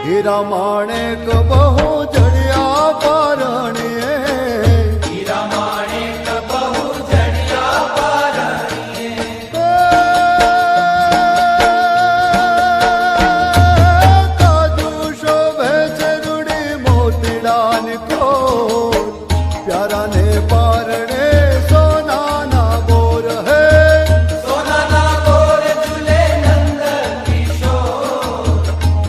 हीरा माणिक बहु जड़िया पारणिए, हीरा माणिक बहु जड़िया पारणिए, काजू शोभे चरूड़ी मोतीडान को प्यारा ने पारणे सोना ना बोर है, सोना ना बोर झूले नंद किशोर,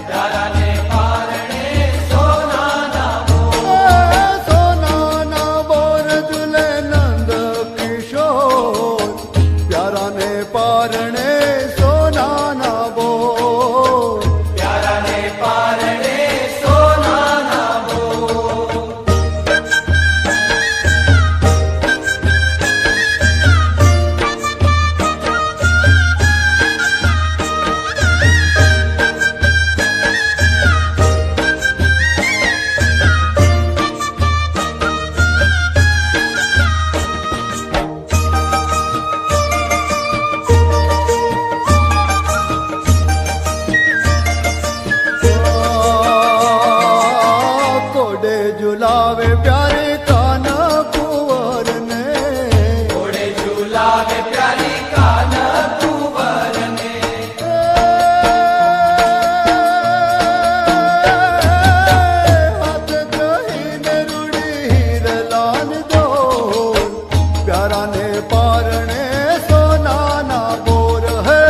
प्यारा ने पारणे सोना ना बोर, सोना ना बोर झूले नंद किशोर प्यारा ने पारणे सोना ना बोर, प्यारा ने पारणे सोना ना बोर। कोडे झुलावे प्यारे कान कुंवर ने, घोड़े झूलावे प्यारी कान कुंवर ने, हाथ कहीने रूड़ी हीर लान दो प्यारा ने पारणे सोना ना बोर है,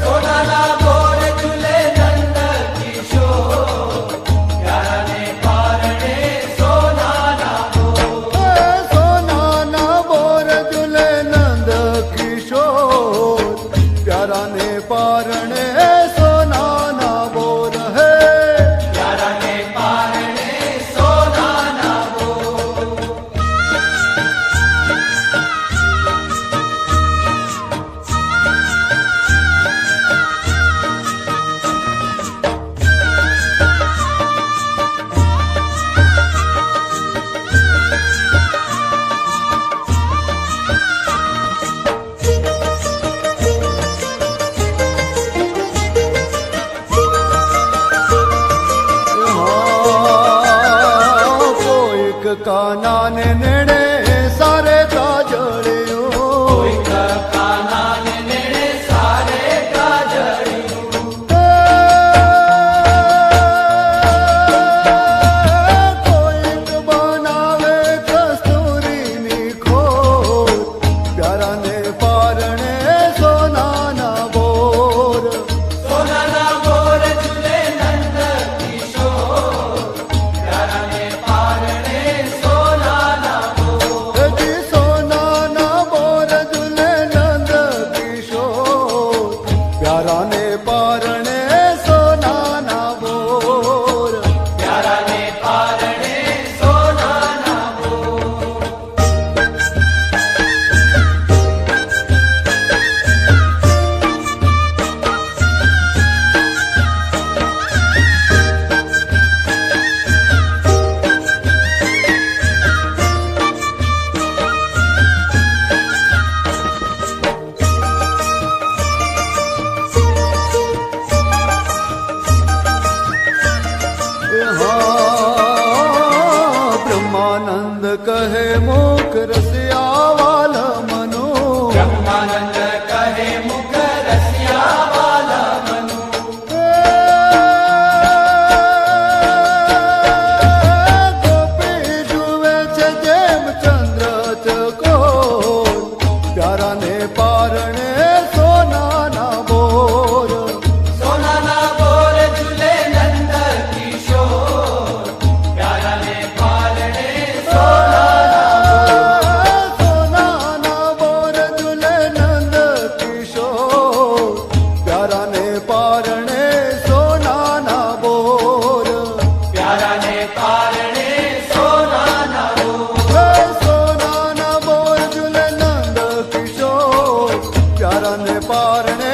सोना ना बोर झूले नंद किशोर, प्यारा ने पारणे सोना ना बोर, सोना ना बोर झूले नंद किशोर प्यारा ने पारणे सोना ना बोर है, प्यारा ने पारणे सोना ना बोर। कोईक काना ने नेड़े सारे काजड़ियो, कोई काना ने नेड़े सारे काजड़ियो, कोईक बनावे कस्तूरी नी खोर प्यारा ने पारणे सोना ना बोर, सोना ना बोर झूले नंद किशोर, प्यारा ने पारणे सोना ना કહે મુખ રસિયા વાલ મનો બ્રહ્માનંદ કહે મુખ રસિયા વાલા મનુ. ગોપી જુએ છે જેમ ચંદ્ર ચકોર પ્યારાને પારણે સોનાના બોર સોનાના બોર ઝૂલે નંદ કિશોર, પ્યારાને પારણે સોનાના બોર ઝૂલે નંદ કિશોર પ્યારાને પારણે સોનાના બોર પ્યારાને પારણે સોનાના બોર. સોનાના બોર ઝૂલે નંદ કિશોર પ્યારાને પારણે